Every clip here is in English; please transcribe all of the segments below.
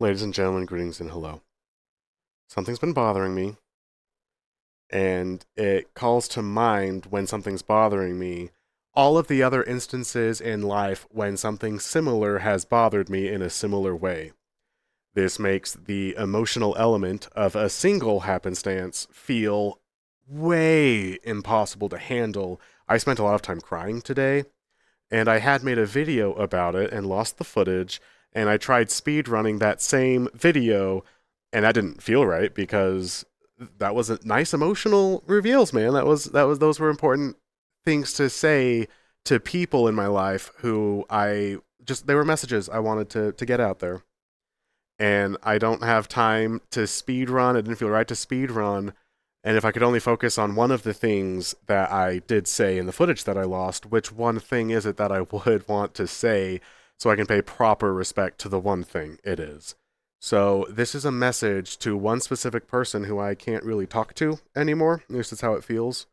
Ladies and gentlemen, greetings and hello. Something's been bothering me, and it calls to mind when something's bothering me all of the other instances in life when something similar has bothered me in a similar way. This makes the emotional element of a single happenstance feel way impossible to handle. I spent a lot of time crying today, and I had made a video about it and lost the footage, and I tried speed running that same video, and that didn't feel right because that was a nice emotional reveals, man. That was those were important things to say to people in my life who I just they were messages I wanted to get out there. And I don't have time to speed run. It didn't feel right to speed run. And if I could only focus on one of the things that I did say in the footage that I lost, which one thing is it that I would want to say so I can pay proper respect to the one thing it is? So this is a message to one specific person who I can't really talk to anymore. This is how it feels.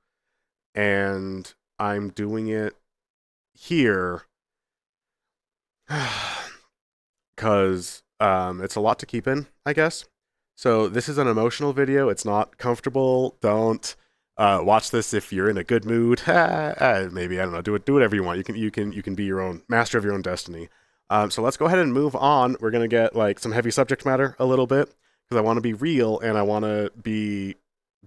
And I'm doing it here because it's a lot to keep in, I guess. So this is an emotional video. It's not comfortable. Don't watch this if you're in a good mood. Maybe I don't know. Do whatever you want. You can be your own master of your own destiny. So let's go ahead and move on. We're gonna get like some heavy subject matter a little bit because I want to be real and I want to be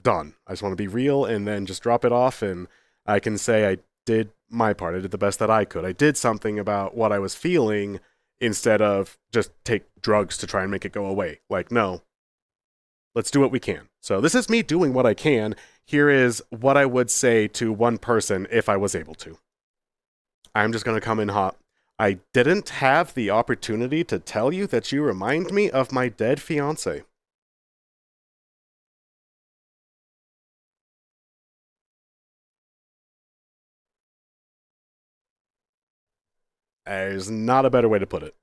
done. I just want to be real and then just drop it off and I can say I did my part. I did the best that I could. I did something about what I was feeling instead of just take drugs to try and make it go away. Like, no, let's do what we can. So this is me doing what I can. Here is what I would say to one person if I was able to. I'm just going to come in hot. I didn't have the opportunity to tell you that you remind me of my dead fiance. There's not a better way to put it.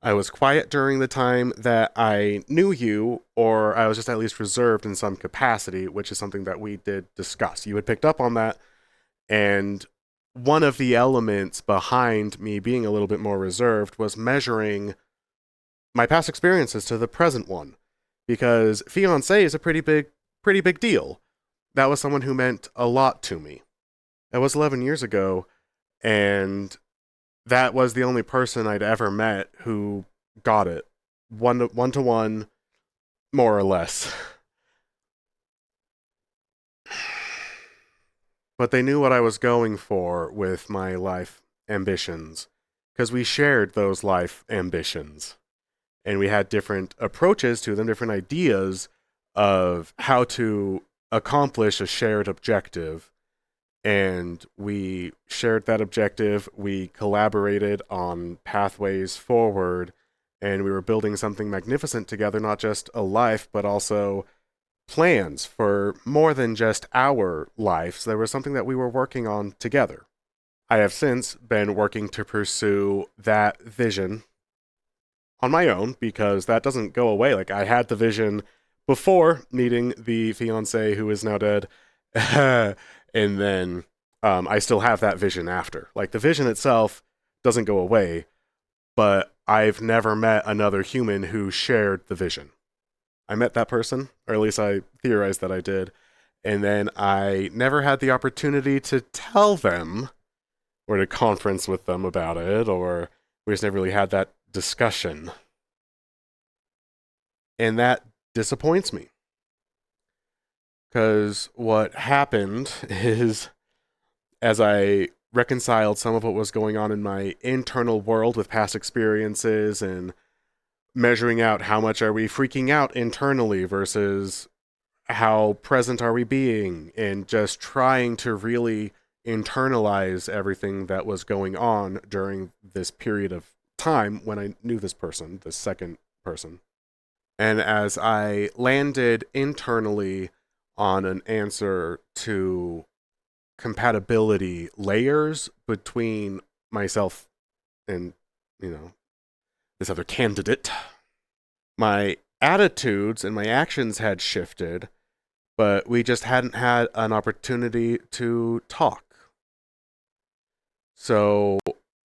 I was quiet during the time that I knew you, or I was just at least reserved in some capacity, which is something that we did discuss. You had picked up on that, and one of the elements behind me being a little bit more reserved was measuring my past experiences to the present one. Because fiance is a pretty big deal. That was someone who meant a lot to me. That was 11 years ago, and that was the only person I'd ever met who got it. One to one, more or less. But they knew what I was going for with my life ambitions, because we shared those life ambitions. And we had different approaches to them, different ideas of how to accomplish a shared objective. And we shared that objective, we collaborated on pathways forward, and we were building something magnificent together, not just a life, but also plans for more than just our lives. There was something that we were working on together. I have since been working to pursue that vision on my own because that doesn't go away. Like, I had the vision before meeting the fiance who is now dead, and then I still have that vision after. Like, the vision itself doesn't go away, but I've never met another human who shared the vision. I met that person, or at least I theorized that I did, and then I never had the opportunity to tell them or to conference with them about it, or we just never really had that discussion. And that disappoints me. Because what happened is, as I reconciled some of what was going on in my internal world with past experiences and measuring out how much are we freaking out internally versus how present are we being, and just trying to really internalize everything that was going on during this period of time when I knew this person, this second person. And as I landed internally on an answer to compatibility layers between myself and, you know, this other candidate, my attitudes and my actions had shifted, but we just hadn't had an opportunity to talk. So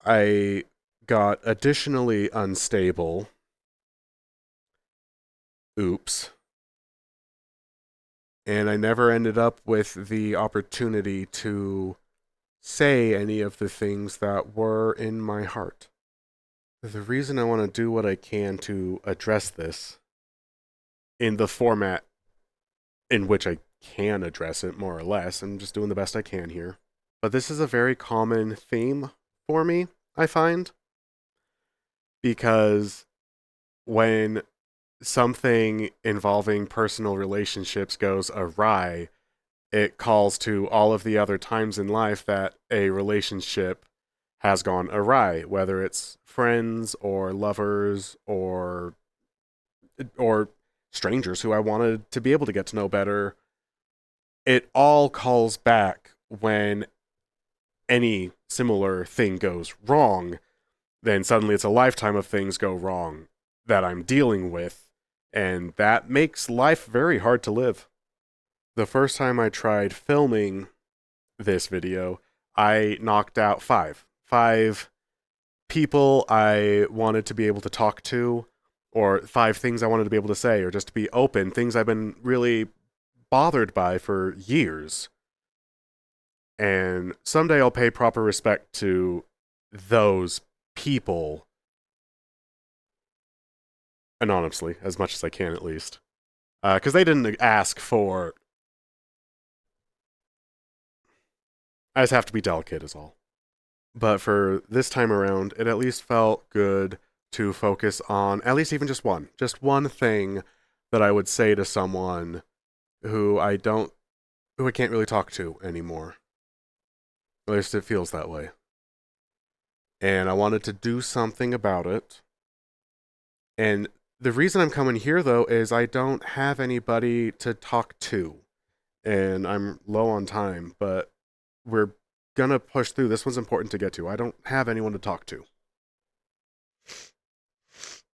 I got additionally unstable oops. And I never ended up with the opportunity to say any of the things that were in my heart. The reason I want to do what I can to address this in the format in which I can address it, more or less, I'm just doing the best I can here. But this is a very common theme for me, I find, because when something involving personal relationships goes awry, it calls to all of the other times in life that a relationship has gone awry, whether it's friends or lovers or strangers who I wanted to be able to get to know better. It all calls back when any similar thing goes wrong. Then suddenly it's a lifetime of things go wrong that I'm dealing with, and that makes life very hard to live. The first time I tried filming this video, I knocked out five people I wanted to be able to talk to, or 5 things I wanted to be able to say, or just to be open, things I've been really bothered by for years. And someday I'll pay proper respect to those people, anonymously, as much as I can at least. Because they didn't ask for. I just have to be delicate, is all. But for this time around, it at least felt good to focus on at least even just one thing that I would say to someone who I can't really talk to anymore. At least it feels that way. And I wanted to do something about it. And the reason I'm coming here, though, is I don't have anybody to talk to. And I'm low on time, but we're gonna push through. This one's important to get to. I don't have anyone to talk to.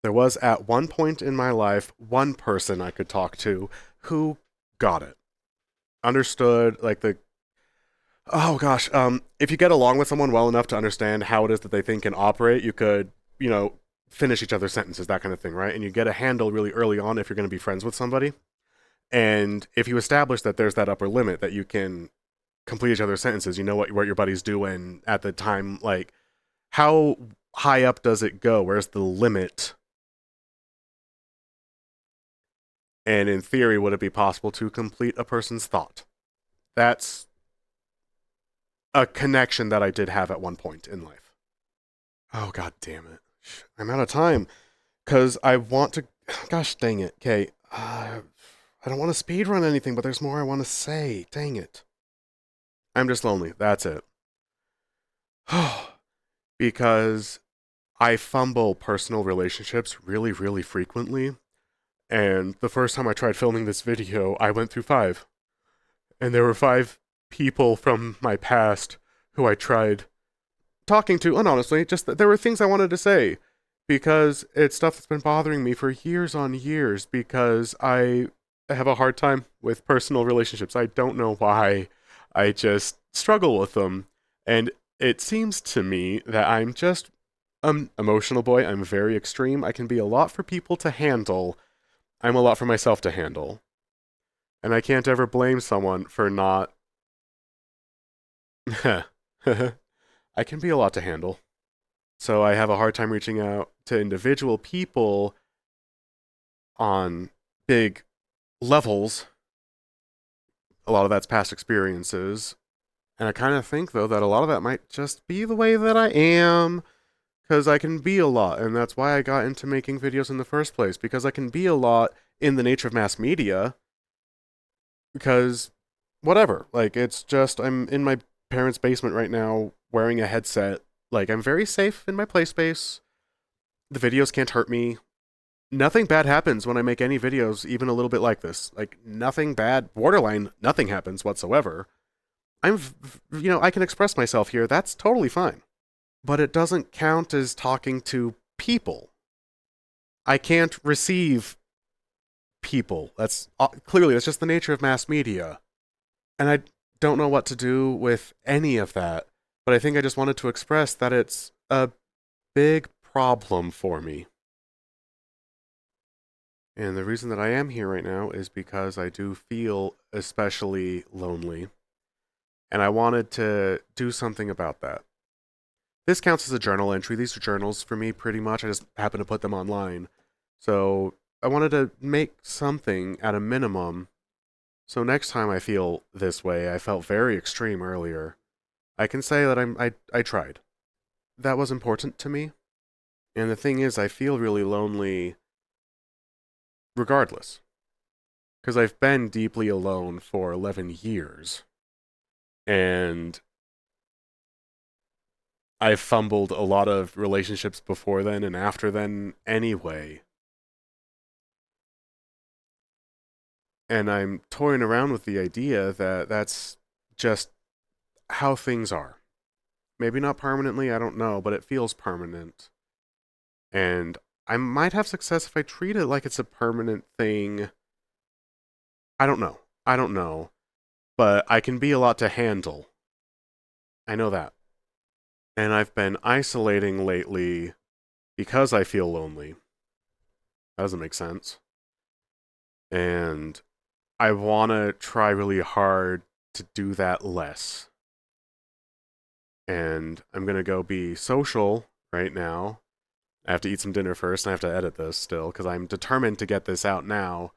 There was, at one point in my life, one person I could talk to who got it. Understood, like, oh gosh, if you get along with someone well enough to understand how it is that they think and operate, you could, finish each other's sentences, that kind of thing, right? And you get a handle really early on if you're going to be friends with somebody. And if you establish that there's that upper limit that you can complete each other's sentences, you know what your buddy's doing at the time, like, how high up does it go? Where's the limit? And in theory, would it be possible to complete a person's thought? That's a connection that I did have at one point in life. Oh, god damn it. I'm out of time. Because I want to. Gosh dang it. Okay. I don't want to speedrun anything, but there's more I want to say. Dang it. I'm just lonely. That's it. Because I fumble personal relationships really, really frequently. And the first time I tried filming this video, I went through 5. And there were 5 people from my past who I tried talking to, and honestly, just there were things I wanted to say. Because it's stuff that's been bothering me for years on years, because I have a hard time with personal relationships. I don't know why. I just struggle with them. And it seems to me that I'm just an emotional boy. I'm very extreme. I can be a lot for people to handle. I'm a lot for myself to handle. And I can't ever blame someone for not. I can be a lot to handle. So I have a hard time reaching out to individual people on big levels. A lot of that's past experiences. And I kind of think, though, that a lot of that might just be the way that I am. Because I can be a lot. And that's why I got into making videos in the first place. Because I can be a lot in the nature of mass media. Because, whatever. Like, it's just, I'm in my parents' basement right now wearing a headset. Like, I'm very safe in my play space. The videos can't hurt me. Nothing bad happens when I make any videos, even a little bit like this. Like, nothing bad, borderline, nothing happens whatsoever. I can express myself here. That's totally fine. But it doesn't count as talking to people. I can't receive people. That's just the nature of mass media. And I don't know what to do with any of that. But I think I just wanted to express that it's a big problem for me. And the reason that I am here right now is because I do feel especially lonely, and I wanted to do something about that. This counts as a journal entry. These are journals for me, pretty much. I just happen to put them online. So I wanted to make something at a minimum. So next time I feel this way, I felt very extreme earlier. I can say that I tried. That was important to me. And the thing is, I feel really lonely regardless. Because I've been deeply alone for 11 years. And I've fumbled a lot of relationships before then and after then anyway. And I'm toying around with the idea that that's just how things are. Maybe not permanently, I don't know, but it feels permanent. And I might have success if I treat it like it's a permanent thing. I don't know. I don't know. But I can be a lot to handle. I know that. And I've been isolating lately because I feel lonely. That doesn't make sense. And I want to try really hard to do that less. And I'm going to go be social right now. I have to eat some dinner first, and I have to edit this still, because I'm determined to get this out now.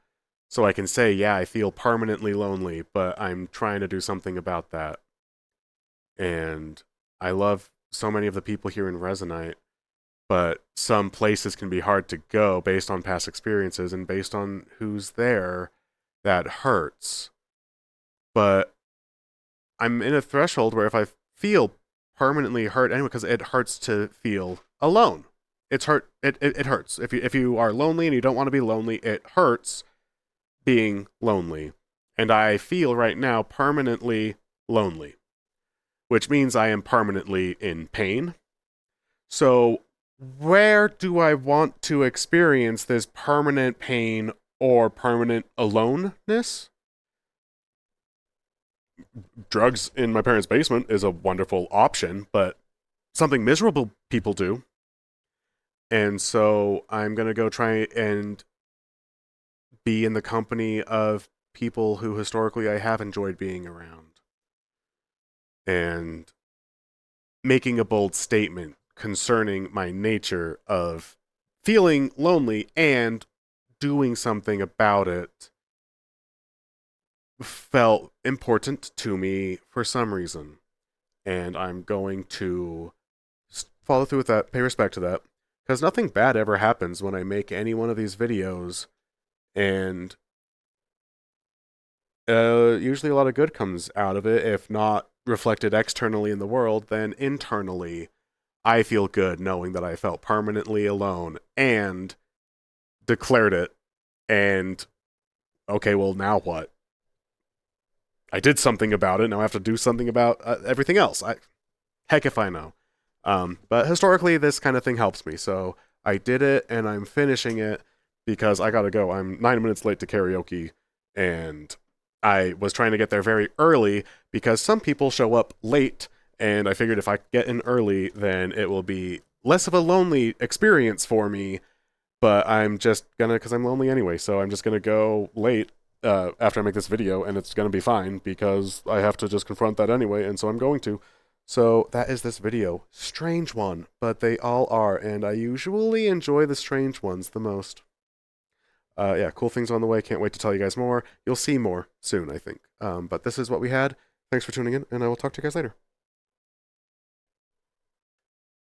So I can say, yeah, I feel permanently lonely, but I'm trying to do something about that. And I love so many of the people here in Resonite, but some places can be hard to go based on past experiences and based on who's there. That hurts. But I'm in a threshold where if I feel permanently hurt anyway, because it hurts to feel alone. It's hurt. It hurts. If you are lonely and you don't want to be lonely, it hurts being lonely. And I feel right now permanently lonely, which means I am permanently in pain. So where do I want to experience this permanent pain or permanent aloneness? Drugs in my parents' basement is a wonderful option, but something miserable people do. And so I'm going to go try and be in the company of people who historically I have enjoyed being around. And making a bold statement concerning my nature of feeling lonely and doing something about it felt important to me for some reason. And I'm going to follow through with that, pay respect to that, because nothing bad ever happens when I make any one of these videos, and usually a lot of good comes out of it, if not reflected externally in the world, then internally I feel good knowing that I felt permanently alone and declared it. And okay, well, now what? I did something about it. Now I have to do something about everything else. Heck if I know. But historically, this kind of thing helps me. So I did it, and I'm finishing it because I gotta go. I'm 9 minutes late to karaoke, and I was trying to get there very early because some people show up late, and I figured if I get in early, then it will be less of a lonely experience for me. But I'm just gonna, because I'm lonely anyway, so I'm just gonna go late after I make this video, and it's gonna be fine because I have to just confront that anyway, and so I'm going to. So that is this video. Strange one, but they all are, and I usually enjoy the strange ones the most. Yeah, cool things on the way. Can't wait to tell you guys more. You'll see more soon, I think. But this is what we had. Thanks for tuning in, and I will talk to you guys later.